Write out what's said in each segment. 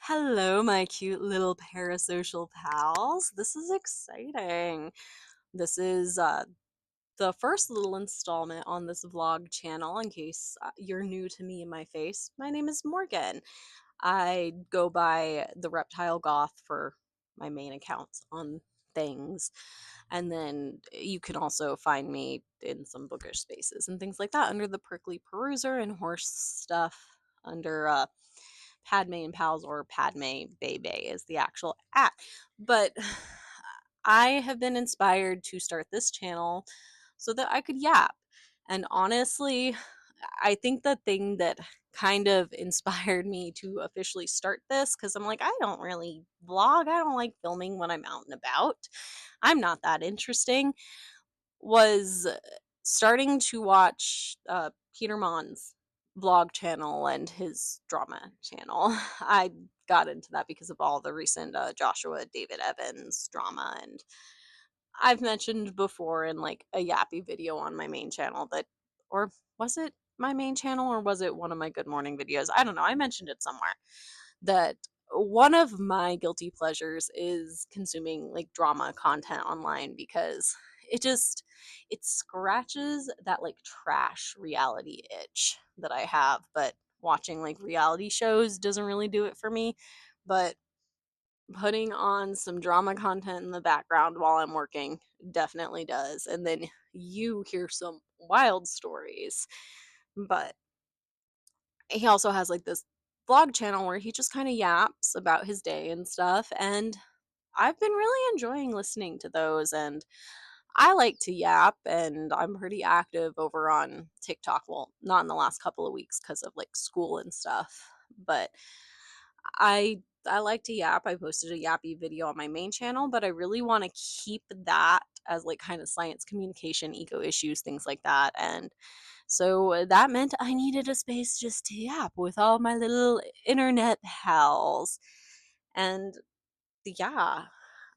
Hello, my cute little parasocial pals. This is exciting. This is the first little installment on this vlog channel. In case you're new to me and my face, my name is Morgan. I go by the Reptile Goth for my main accounts on things. And then you can also find me in some bookish spaces and things like that under the Prickly Peruser and horse stuff under Padme and Pals, or Padme Bebe is the actual app. But I have been inspired to start this channel so that I could yap. And honestly, I think the thing that kind of inspired me to officially start this, because I'm like, I don't really vlog. I don't like filming when I'm out and about. I'm not that interesting. Was starting to watch Peter Mon's vlog channel and his drama channel. I got into that because of all the recent Joshua David Evans drama, and I've mentioned before in like a yappy video on my main channel that, or was it my main channel or was it one of my Good Morning videos? I don't know. I mentioned it somewhere that one of my guilty pleasures is consuming like drama content online because it scratches that like trash reality itch that I have, but watching like reality shows doesn't really do it for me. But putting on some drama content in the background while I'm working definitely does. And then you hear some wild stories. But he also has like this vlog channel where he just kind of yaps about his day and stuff. And I've been really enjoying listening to those. And I like to yap, and I'm pretty active over on TikTok. Well, not in the last couple of weeks because of like school and stuff, but I like to yap. I posted a yappy video on my main channel, but I really want to keep that as like kind of science communication, eco issues, things like that. And so that meant I needed a space just to yap with all my little internet pals. And yeah,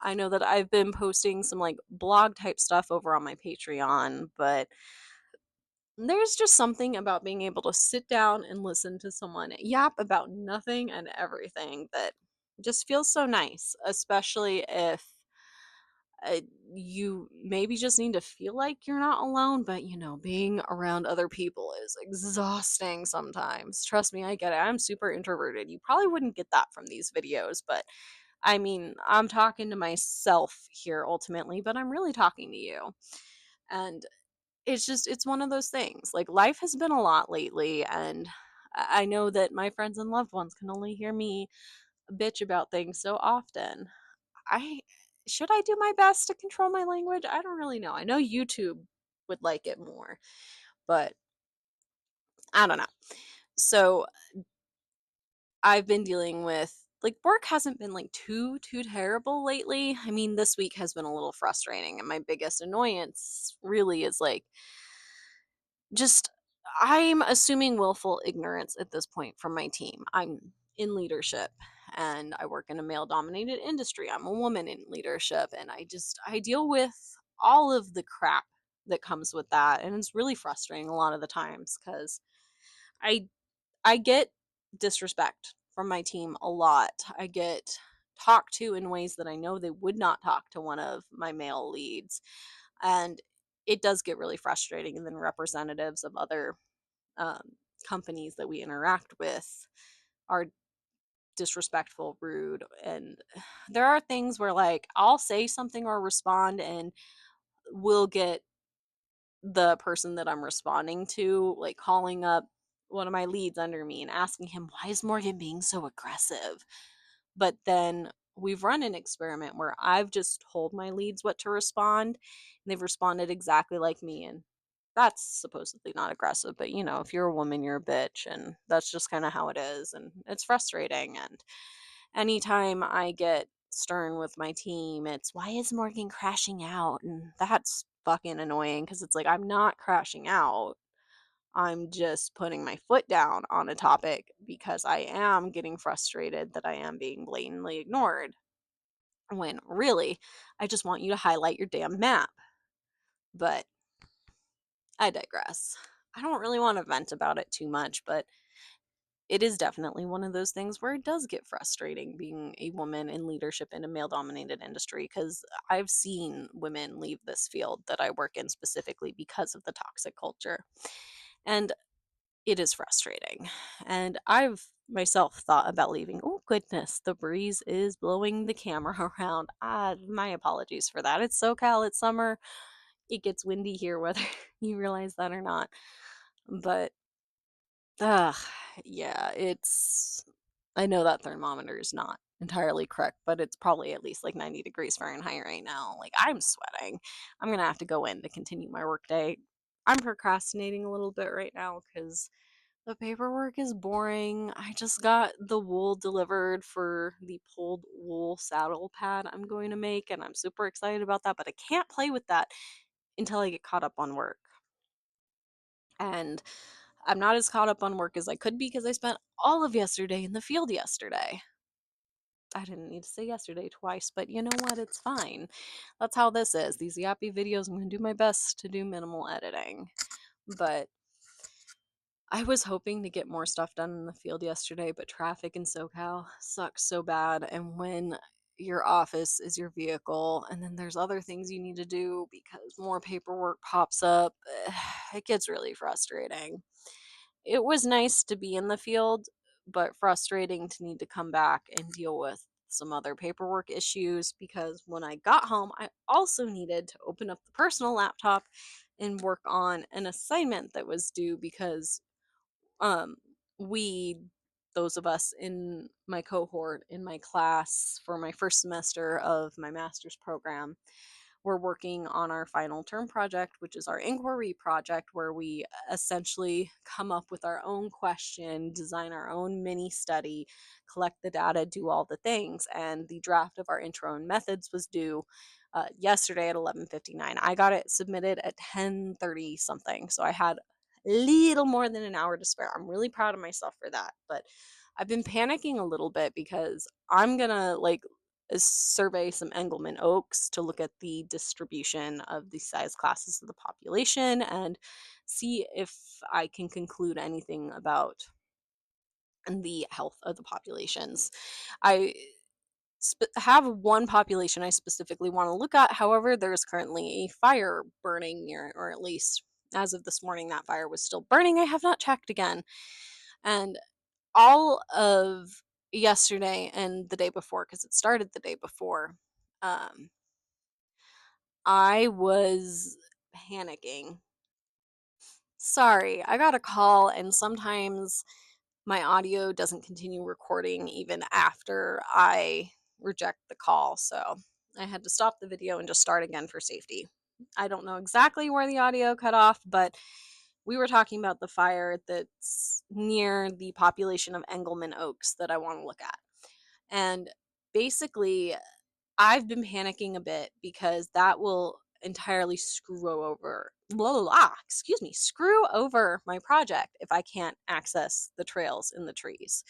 I know that I've been posting some like blog type stuff over on my Patreon, but there's just something about being able to sit down and listen to someone yap about nothing and everything that just feels so nice, especially if uh, you maybe just need to feel like you're not alone, but being around other people is exhausting sometimes. Trust me, I get it. I'm super introverted. You probably wouldn't get that from these videos, but I mean, I'm talking to myself here ultimately, but I'm really talking to you. And it's one of those things. Like, life has been a lot lately, and I know that my friends and loved ones can only hear me bitch about things so often. I should I do my best to control my language? I don't really know. I know YouTube would like it more, but I don't know. So I've been dealing with like work hasn't been like too terrible lately. I mean, this week has been a little frustrating, and my biggest annoyance really is like just I'm assuming willful ignorance at this point from my team. I'm in leadership and I work in a male dominated industry. I'm a woman in leadership, and I deal with all of the crap that comes with that, and it's really frustrating a lot of the times cuz I I get disrespect from my team a lot. I get talked to in ways that I know they would not talk to one of my male leads. And it does get really frustrating. And then representatives of other companies that we interact with are disrespectful, rude. And there are things where, like, I'll say something or respond, and we'll get the person that I'm responding to, like, calling up one of my leads under me and asking him, why is Morgan being so aggressive? But then we've run an experiment where I've just told my leads what to respond, and they've responded exactly like me. And that's supposedly not aggressive, but if you're a woman, you're a bitch, and that's just kind of how it is. And it's frustrating. And anytime I get stern with my team, it's why is Morgan crashing out? And that's fucking annoying because it's like I'm not crashing out. I'm just putting my foot down on a topic because I am getting frustrated that I am being blatantly ignored. When really, I just want you to highlight your damn map. But I digress. I don't really want to vent about it too much, but it is definitely one of those things where it does get frustrating being a woman in leadership in a male dominated industry, because I've seen women leave this field that I work in specifically because of the toxic culture. And it is frustrating. And I've myself thought about leaving. Oh, goodness, the breeze is blowing the camera around. My apologies for that. It's SoCal, it's summer. It gets windy here, whether you realize that or not. But Ugh, yeah, I know that thermometer is not entirely correct, but it's probably at least like 90 degrees Fahrenheit right now. Like, I'm sweating. I'm gonna have to go in to continue my work day. I'm procrastinating a little bit right now because the paperwork is boring. I just got the wool delivered for the pulled wool saddle pad I'm going to make, and I'm super excited about that, but I can't play with that until I get caught up on work. And I'm not as caught up on work as I could be because I spent all of yesterday in the field yesterday. I didn't need to say yesterday twice, but you know what? It's fine. That's how this is. These yappy videos, I'm going to do my best to do minimal editing. But I was hoping to get more stuff done in the field yesterday, but traffic in SoCal sucks so bad. And when your office is your vehicle, and then there's other things you need to do because more paperwork pops up, it gets really frustrating. It was nice to be in the field, but frustrating to need to come back and deal with some other paperwork issues, because when I got home, I also needed to open up the personal laptop and work on an assignment that was due, because um we those of us in my cohort in my class for my first semester of my master's program, we're working on our final term project, which is our inquiry project, where we essentially come up with our own question, design our own mini study, collect the data, do all the things. And the draft of our intro and methods was due yesterday at 11:59. I got it submitted at 10:30 something, so I had a little more than an hour to spare. I'm really proud of myself for that, but I've been panicking a little bit because I'm gonna survey some Engelmann oaks to look at the distribution of the size classes of the population and see if I can conclude anything about the health of the populations. I have one population I specifically want to look at. However, there is currently a fire burning near, or at least as of this morning, that fire was still burning. I have not checked again. And all of yesterday and the day before, because it started the day before, um, I was panicking. Sorry, I got a call, and sometimes my audio doesn't continue recording even after I reject the call. So I had to stop the video and just start again for safety. I don't know exactly where the audio cut off, but we were talking about the fire that's near the population of Engelmann oaks that I want to look at. And basically, I've been panicking a bit because that will entirely screw over my project if I can't access the trails in the trees.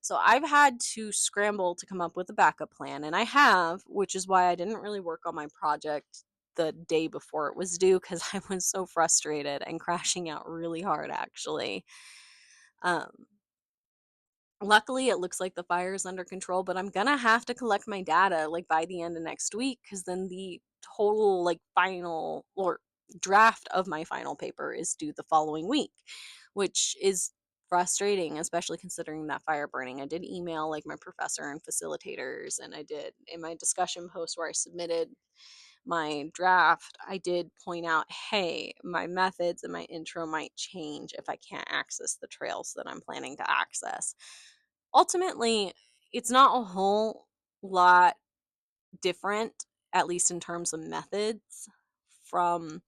So I've had to scramble to come up with a backup plan, and I have, which is why I didn't really work on my project the day before it was due, because I was so frustrated and crashing out really hard actually. Um, Luckily, it looks like the fire is under control, but I'm gonna have to collect my data like by the end of next week, because then the total like final or draft of my final paper is due the following week, which is frustrating, especially considering that fire burning. I did email like my professor and facilitators, and I did in my discussion post where I submitted my draft, I did point out, hey, my methods and my intro might change if I can't access the trails that I'm planning to access. Ultimately, it's not a whole lot different, at least in terms of methods, from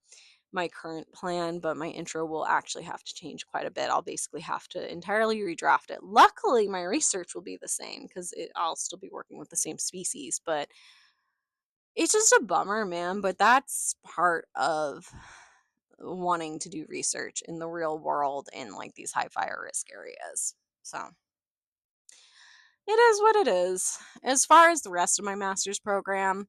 my current plan, but my intro will actually have to change quite a bit. I'll basically have to entirely redraft it. Luckily, my research will be the same because I'll still be working with the same species, but it's just a bummer, man. But that's part of wanting to do research in the real world in like these high fire risk areas. So it is what it is. As far as the rest of my master's program,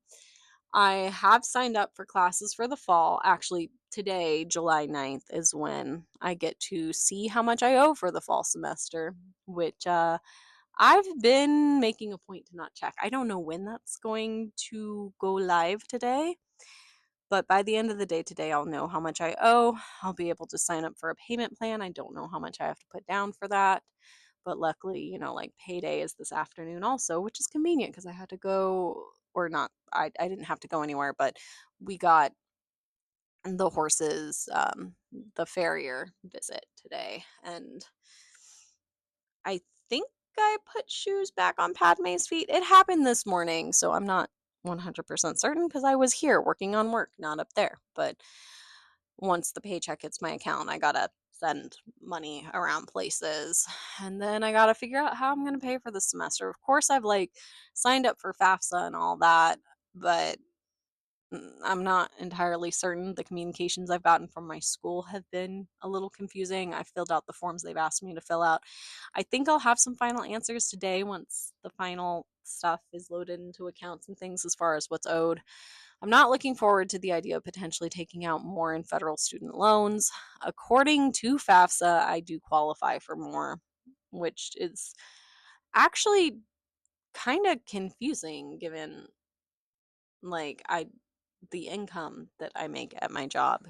I have signed up for classes for the fall. Actually, today, July 9th, is when I get to see how much I owe for the fall semester, which I've been making a point to not check. I don't know when that's going to go live today, but by the end of the day today, I'll know how much I owe. I'll be able to sign up for a payment plan. I don't know how much I have to put down for that. But luckily, like payday is this afternoon also, which is convenient because I had to go, or not, I didn't have to go anywhere, but we got the horses, the farrier visit today. And I think I put shoes back on Padme's feet. It happened this morning, so I'm not 100% certain because I was here working on work, not up there. But once the paycheck hits my account, I gotta send money around places. And then I gotta figure out how I'm gonna pay for the semester. Of course, I've like signed up for FAFSA and all that, but I'm not entirely certain. The communications I've gotten from my school have been a little confusing. I filled out the forms they've asked me to fill out. I think I'll have some final answers today once the final stuff is loaded into accounts and things as far as what's owed. I'm not looking forward to the idea of potentially taking out more in federal student loans. According to FAFSA, I do qualify for more, which is actually kind of confusing given like the income that I make at my job.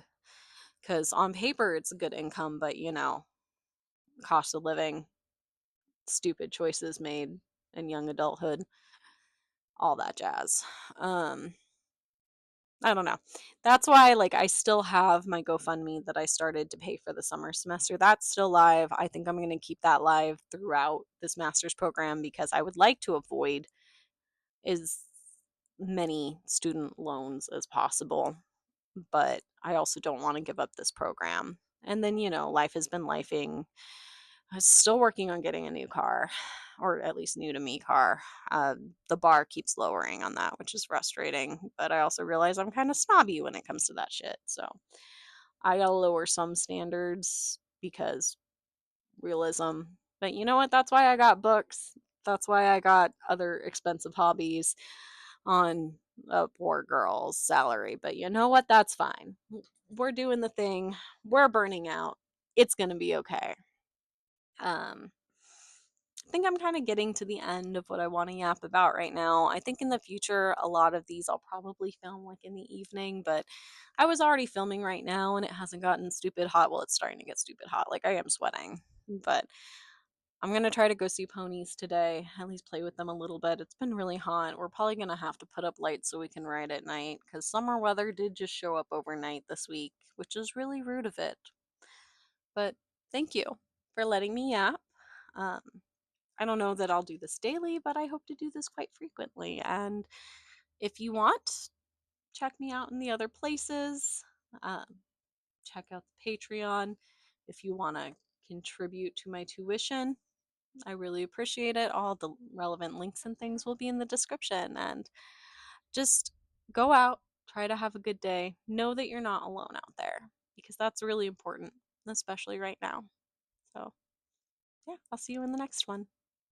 Because on paper, it's a good income, but cost of living, stupid choices made in young adulthood, all that jazz. Um, I don't know. That's why, like, I still have my GoFundMe that I started to pay for the summer semester. That's still live. I think I'm going to keep that live throughout this master's program because I would like to avoid as many student loans as possible. But I also don't want to give up this program. And then, life has been lifing. I'm still working on getting a new car, or at least new to me car. The bar keeps lowering on that, which is frustrating. But I also realize I'm kind of snobby when it comes to that shit. So I gotta lower some standards because realism. But you know what? That's why I got books. That's why I got other expensive hobbies on a poor girl's salary. But you know what? That's fine. We're doing the thing. We're burning out. It's going to be okay. Um, I think I'm kind of getting to the end of what I want to yap about right now. I think in the future, a lot of these I'll probably film like in the evening, but I was already filming right now and it hasn't gotten stupid hot. Well, it's starting to get stupid hot. Like I am sweating, but I'm going to try to go see ponies today, at least play with them a little bit. It's been really hot. We're probably going to have to put up lights so we can ride at night because summer weather did just show up overnight this week, which is really rude of it. But thank you for letting me yap. Um, I don't know that I'll do this daily, but I hope to do this quite frequently. And if you want, check me out in the other places. Um, check out the Patreon if you want to contribute to my tuition. I really appreciate it. All the relevant links and things will be in the description. And just go out, try to have a good day. Know that you're not alone out there because that's really important, especially right now. So, yeah, I'll see you in the next one.